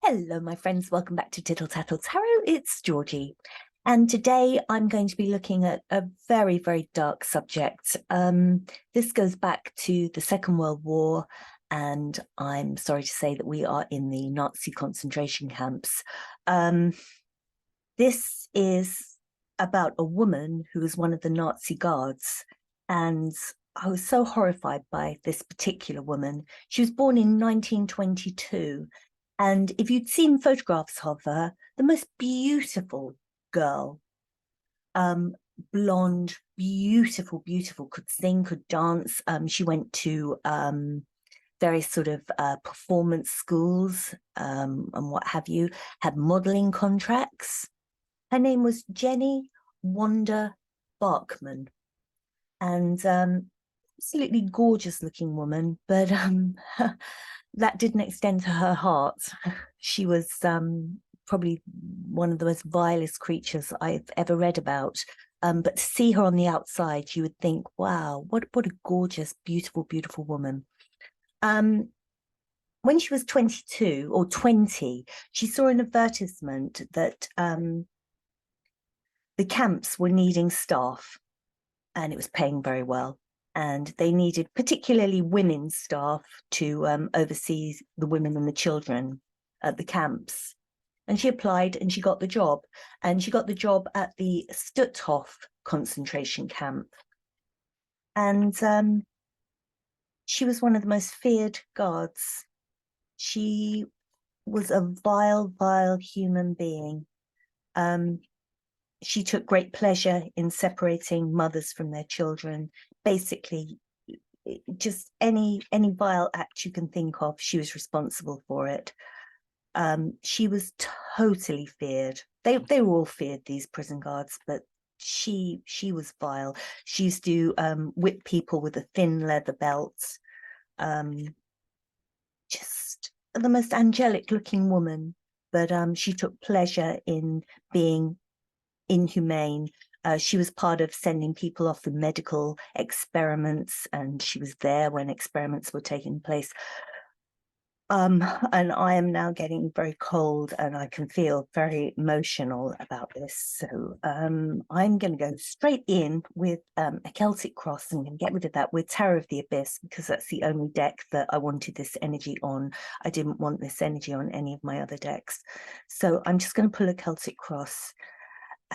Hello, my friends. Welcome back to Tittle Tattle Tarot. It's Georgie. And today I'm going to be looking at a very, very dark subject. This goes back to the Second World War, and I'm sorry to say that we are in the Nazi concentration camps. This is about a woman who was one of the Nazi guards, and I was so horrified by this particular woman. She was born in 1922. And if you'd seen photographs of her, the most beautiful girl, blonde, beautiful, beautiful, could sing, could dance. She went to various sort of performance schools and what have you, had modeling contracts. Her name was Jenny Wanda Barkmann. And absolutely gorgeous looking woman, but that didn't extend to her heart. She was probably one of the most vilest creatures I've ever read about. But to see her on the outside, you would think, wow, what a gorgeous, beautiful, beautiful woman. When she was 22 or 20, she saw an advertisement that the camps were needing staff, and it was paying very well. And they needed particularly women's staff to oversee the women and the children at the camps. And she applied and she got the job. And she got the job at the Stutthof concentration camp. And she was one of the most feared guards. She was a vile, vile human being. She took great pleasure in separating mothers from their children. Basically, just any vile act you can think of, she was responsible for it. She was totally feared. They were all feared, these prison guards, but she was vile. She used to whip people with a thin leather belt. Just the most angelic looking woman, but she took pleasure in being inhumane. She was part of sending people off for medical experiments, and she was there when experiments were taking place. And I am now getting very cold and I can feel very emotional about this. So I'm going to go straight in with a Celtic cross and get rid of that with Tarot of the Abyss, because that's the only deck that I wanted this energy on. I didn't want this energy on any of my other decks. So I'm just going to pull a Celtic cross.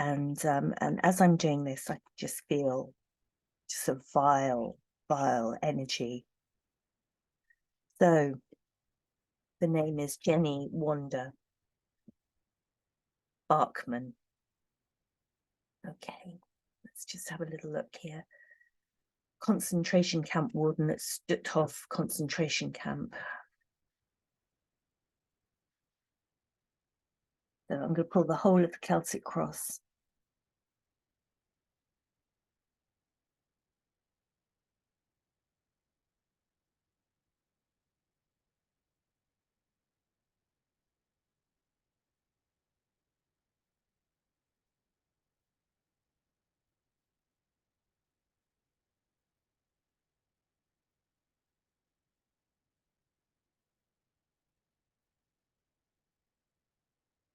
And as I'm doing this, I just feel just a vile, vile energy. So the name is Jenny Wanda Barkmann. Okay, let's just have a little look here. Concentration camp warden at Stutthof concentration camp. So I'm going to pull the whole of the Celtic cross.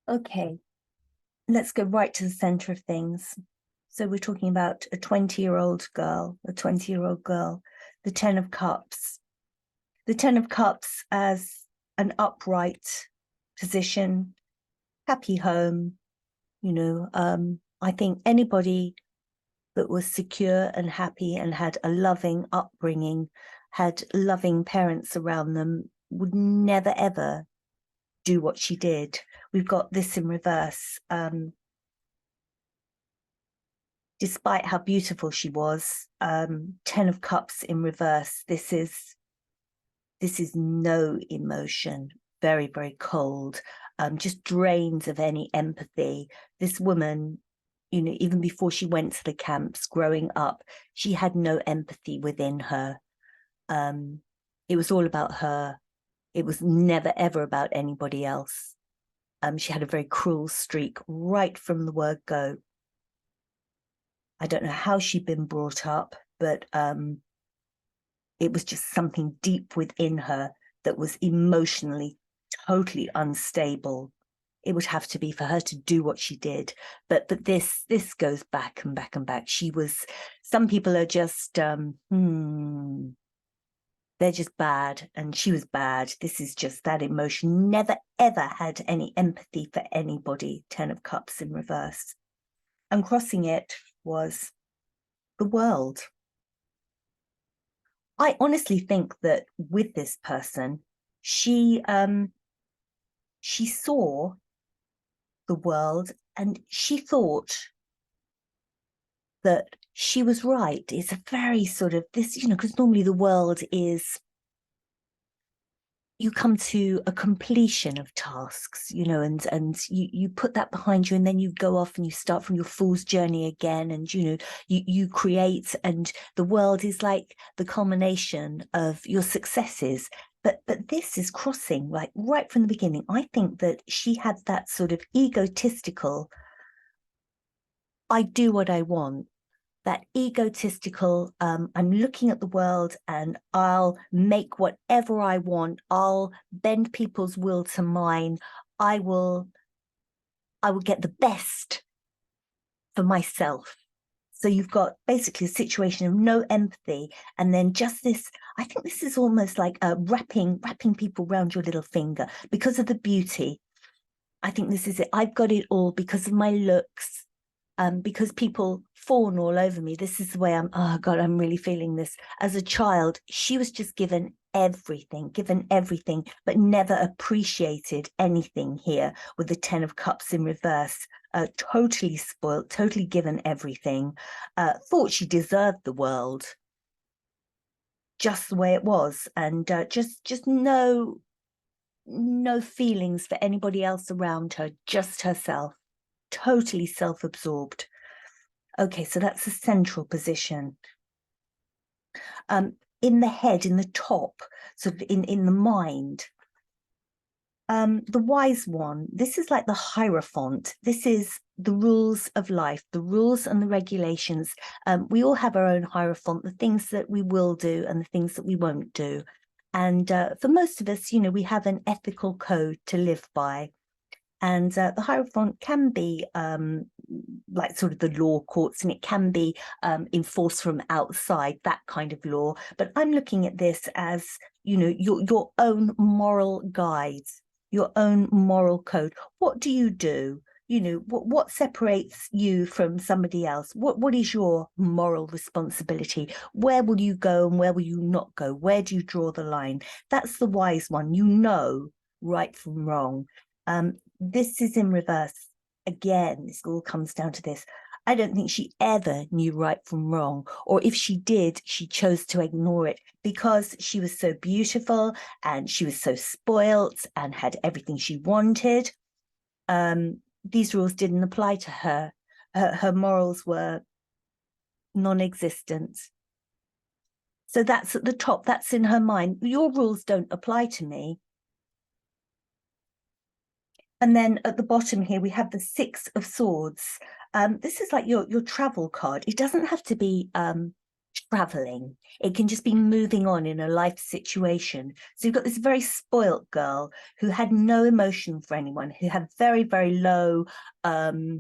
Okay, let's go right to the center of things. So we're talking about a 20-year-old girl, the 10 of Cups. The 10 of Cups as an upright position, happy home. You know, I think anybody that was secure and happy and had a loving upbringing, had loving parents around them, would never, ever do what she did. We've got this in reverse. Despite how beautiful she was, 10 of Cups in reverse, this is no emotion, very, very cold, just drains of any empathy. This woman, you know, even before she went to the camps growing up, she had no empathy within her. It was all about her. It was never, ever about anybody else. She had a very cruel streak right from the word go. I don't know how she'd been brought up, but it was just something deep within her that was emotionally totally unstable it would have to be for her to do what she did. But this goes back and back and back. She was, some people are just they're just bad, and she was bad. This is just that emotion. Never ever had any empathy for anybody. 10 of Cups in reverse. And crossing it was the world. I honestly think that with this person, she saw the world and she thought that she was right. It's a very sort of this, because normally the world is, you come to a completion of tasks, and you put that behind you, and then you go off and you start from your fool's journey again, and you create, and the world is like the culmination of your successes. But this is crossing, like right from the beginning. I think that she had that sort of egotistical, I do what I want, that egotistical, I'm looking at the world and I'll make whatever I want. I'll bend people's will to mine. I will get the best for myself. So you've got basically a situation of no empathy, and then just this, I think this is almost like wrapping people around your little finger because of the beauty. I think this is it. I've got it all because of my looks. Because people fawn all over me. This is the way oh God, I'm really feeling this. As a child, she was just given everything, but never appreciated anything here with the 10 of Cups in reverse. Totally spoilt, totally given everything. Thought she deserved the world just the way it was. And just no feelings for anybody else around her, just herself. Totally self-absorbed. Okay, so that's the central position. In the head, in the top, sort of in the mind. The wise one, this is like the Hierophant. This is the rules of life, the rules and the regulations. We all have our own Hierophant, the things that we will do and the things that we won't do. And for most of us, we have an ethical code to live by. And the Hierophant can be like sort of the law courts, and it can be enforced from outside, that kind of law. But I'm looking at this as, your own moral guides, your own moral code. What do you do? What separates you from somebody else? What is your moral responsibility? Where will you go and where will you not go? Where do you draw the line? That's the wise one. Right from wrong. This is in reverse. Again, this all comes down to this. I don't think she ever knew right from wrong, or if she did, she chose to ignore it because she was so beautiful and she was so spoilt and had everything she wanted. These rules didn't apply to her. Her morals were non-existent. So that's at the top, that's in her mind. Your rules don't apply to me. And then at the bottom here, we have the 6 of Swords. This is like your travel card. It doesn't have to be traveling. It can just be moving on in a life situation. So you've got this very spoilt girl who had no emotion for anyone, who had very, very low, no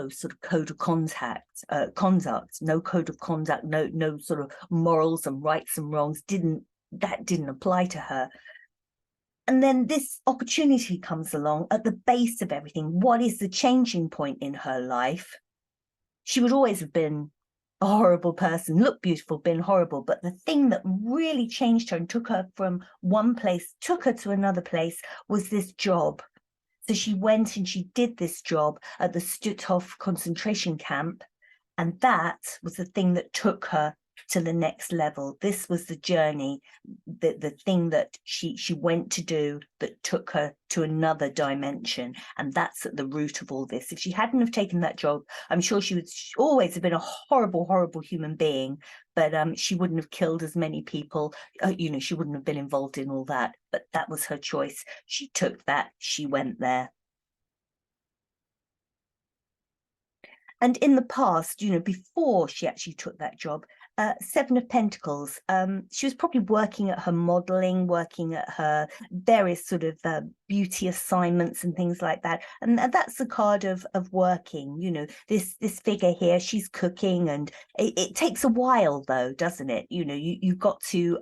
sort of code of conduct, no code of conduct, no sort of morals and rights and wrongs. That didn't apply to her. And then this opportunity comes along at the base of everything. What is the changing point in her life? She would always have been a horrible person, looked beautiful, been horrible. But the thing that really changed her and took her from one place, took her to another place, was this job. So she went and she did this job at the Stutthof concentration camp. And that was the thing that took her to the next level. This was the journey, the thing that she went to do that took her to another dimension. And that's at the root of all this. If she hadn't have taken that job, I'm sure she would always have been a horrible, horrible human being, but she wouldn't have killed as many people. She wouldn't have been involved in all that, but that was her choice. She took that, she went there. And in the past, before she actually took that job, Seven of Pentacles. She was probably working at her modeling, working at her various sort of beauty assignments and things like that. And that's the card of working. You know, this figure here, she's cooking, and it takes a while though, doesn't it? You know, you've got to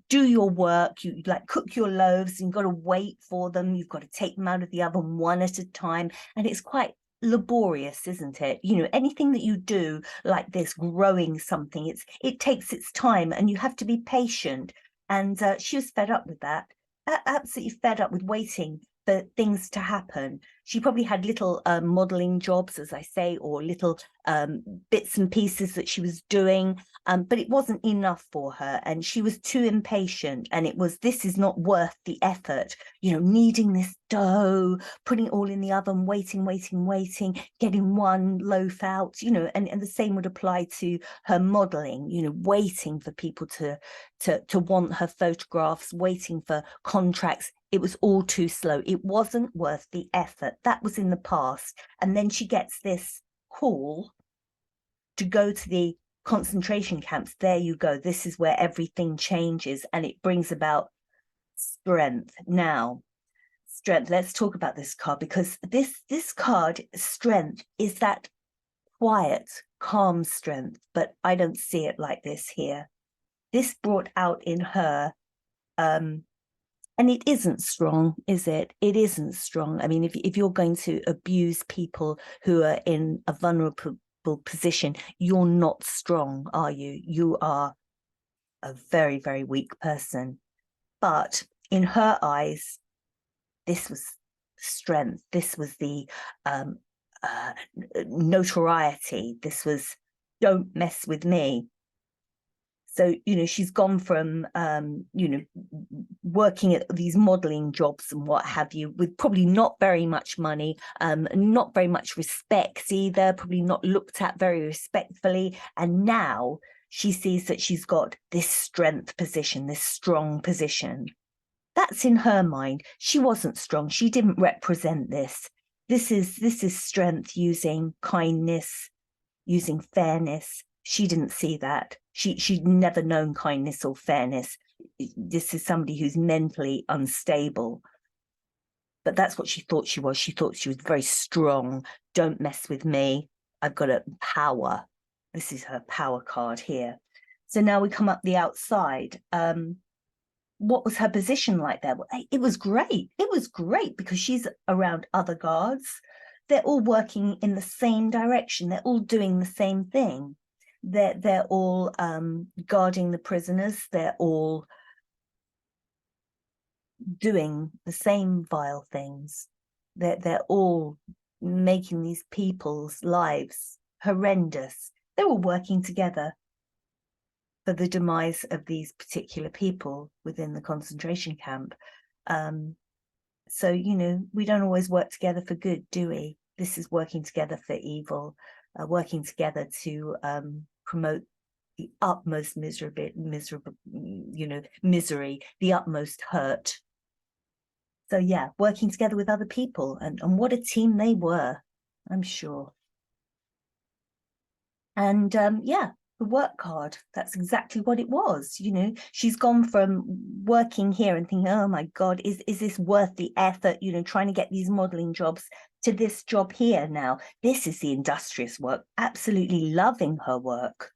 do your work. You like cook your loaves, and you've got to wait for them. You've got to take them out of the oven one at a time, and it's quite laborious, isn't it? You know, anything that you do like this, growing something, it takes its time, and you have to be patient. And she was fed up with that, absolutely fed up with waiting for things to happen. She probably had little modeling jobs, as I say, or little bits and pieces that she was doing, but it wasn't enough for her, and she was too impatient. And it was, this is not worth the effort, you know, kneading this dough, putting it all in the oven, waiting, getting one loaf out, you know. And the same would apply to her modeling, you know, waiting for people to want her photographs, waiting for contracts. It was all too slow. It wasn't worth the effort. That was in the past. And then she gets this call to go to the concentration camps. There you go. This is where everything changes, and it brings about strength. Now, strength. Let's talk about this card, because this card, strength, is that quiet, calm strength, but I don't see it like this here. This brought out in her, and it isn't strong, is it? It isn't strong. I mean, if you're going to abuse people who are in a vulnerable position, you're not strong, are you? You are a very, very weak person. But in her eyes, this was strength. This was the notoriety. This was, don't mess with me. So, you know, she's gone from, you know, working at these modeling jobs and what have you, with probably not very much money, not very much respect either, probably not looked at very respectfully. And now she sees that she's got this strength position, this strong position. That's in her mind. She wasn't strong. She didn't represent this. This is strength using kindness, using fairness. She didn't see that. She'd never known kindness or fairness. This is somebody who's mentally unstable. But that's what she thought she was. She thought she was very strong. Don't mess with me. I've got a power. This is her power card here. So now we come up the outside. What was her position like there? Well, it was great. It was great because she's around other guards. They're all working in the same direction. They're all doing the same thing. They're all guarding the prisoners. They're all doing the same vile things. They're all making these people's lives horrendous. They're all working together for the demise of these particular people within the concentration camp. So, you know, we don't always work together for good, do we? This is working together for evil, working together to promote the utmost misery, you know, misery, the utmost hurt. So yeah, working together with other people, and what a team they were, I'm sure. And yeah, the work card, that's exactly what it was. You know, she's gone from working here and thinking, oh my God, is this worth the effort, you know, trying to get these modeling jobs, to this job here now. This is the industrious work, absolutely loving her work.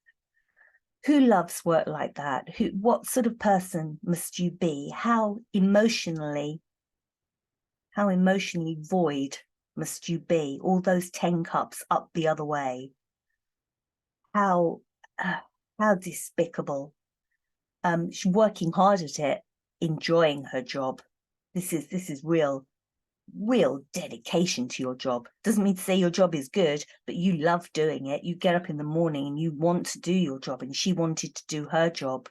Who loves work like that? What sort of person must you be? How emotionally void must you be? All those 10 cups up the other way. How despicable. She's working hard at it, enjoying her job. This is real dedication to your job. Doesn't mean to say your job is good, but you love doing it. You get up in the morning and you want to do your job, and she wanted to do her job.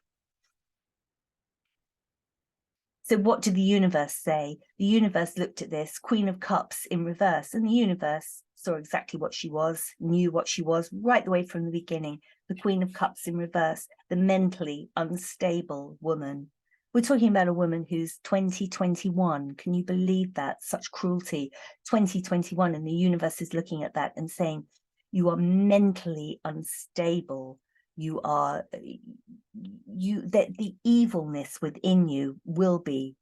So what did the universe say? The universe looked at this, Queen of Cups in reverse, and the universe saw exactly what she was, knew what she was right the way from the beginning. The Queen of Cups in reverse, the mentally unstable woman. We're talking about a woman who's 2021. Can you believe that? Such cruelty. 2021, and the universe is looking at that and saying, you are mentally unstable. you are, that the evilness within you will be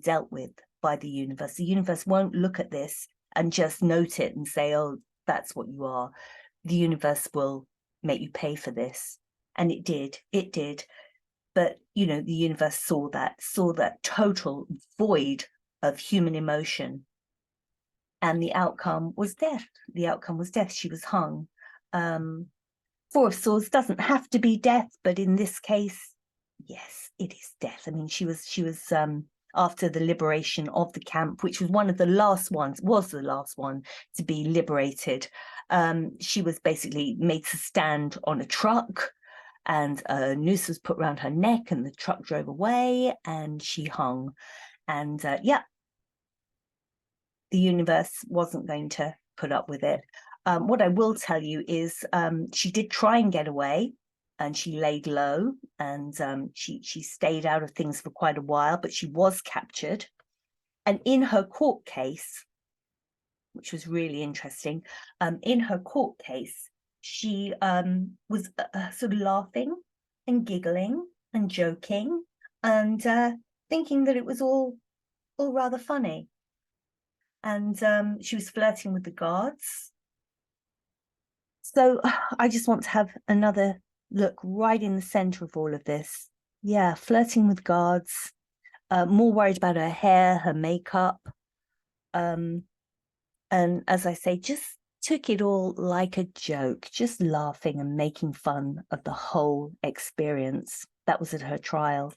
dealt with by the universe. The universe won't look at this and just note it and say, oh, that's what you are. The universe will make you pay for this. And it did. But, you know, the universe saw that total void of human emotion. And the outcome was death. She was hung. Four of Swords doesn't have to be death, but in this case, yes, it is death. I mean, she was after the liberation of the camp, which was the last one to be liberated. She was basically made to stand on a truck, and a noose was put around her neck, and the truck drove away, and she hung. And yeah, the universe wasn't going to put up with it. What I will tell you is she did try and get away, and she laid low, and she stayed out of things for quite a while, but she was captured. And in her court case, which was really interesting, in her court case, she was sort of laughing and giggling and joking and thinking that it was all rather funny. And she was flirting with the guards. So I just want to have another look right in the center of all of this. Yeah, flirting with guards, more worried about her hair, her makeup. And as I say, just took it all like a joke, just laughing and making fun of the whole experience. That was at her trial.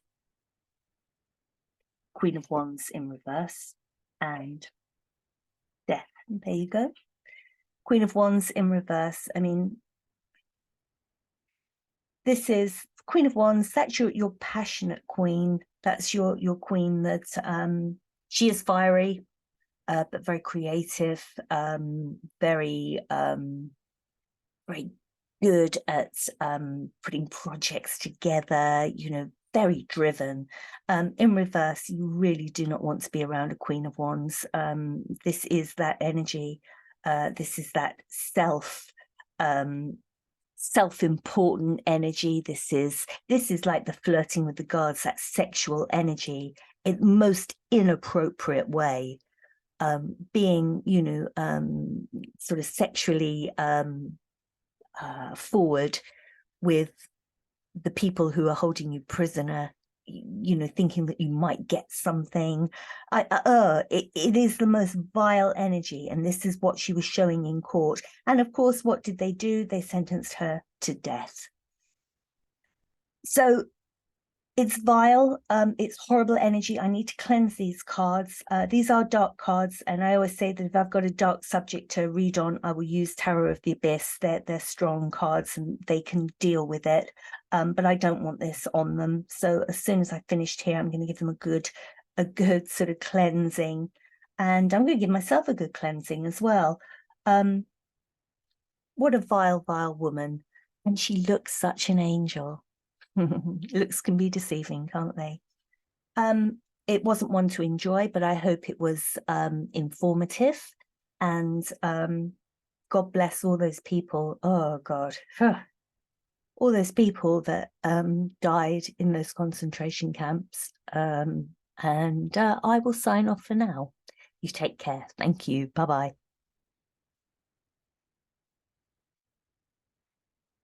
Queen of Wands in reverse and death. There you go. Queen of Wands in reverse. I mean, this is Queen of Wands. That's your passionate queen. That's your queen that she is fiery, but very creative, very very good at putting projects together, you know, very driven. In reverse, you really do not want to be around a Queen of Wands. This is that energy. This is that self-important energy. This is like the flirting with the guards, that sexual energy in the most inappropriate way. Being, you know, sort of sexually forward with the people who are holding you prisoner, you know, thinking that you might get something. It is the most vile energy, and this is what she was showing in court. And of course, what did they do? They sentenced her to death. So it's vile, it's horrible energy. I need to cleanse these cards. These are dark cards, and I always say that if I've got a dark subject to read on, I will use Tarot of the Abyss. They're strong cards and they can deal with it, but I don't want this on them. So as soon as I finished here, I'm going to give them a good sort of cleansing, and I'm going to give myself a good cleansing as well. What a vile woman, and she looks such an angel. Looks can be deceiving, can't they? It wasn't one to enjoy, but I hope it was informative, and God bless all those people. Oh God, all those people that died in those concentration camps. And I will sign off for now. You take care. Thank you. Bye-bye.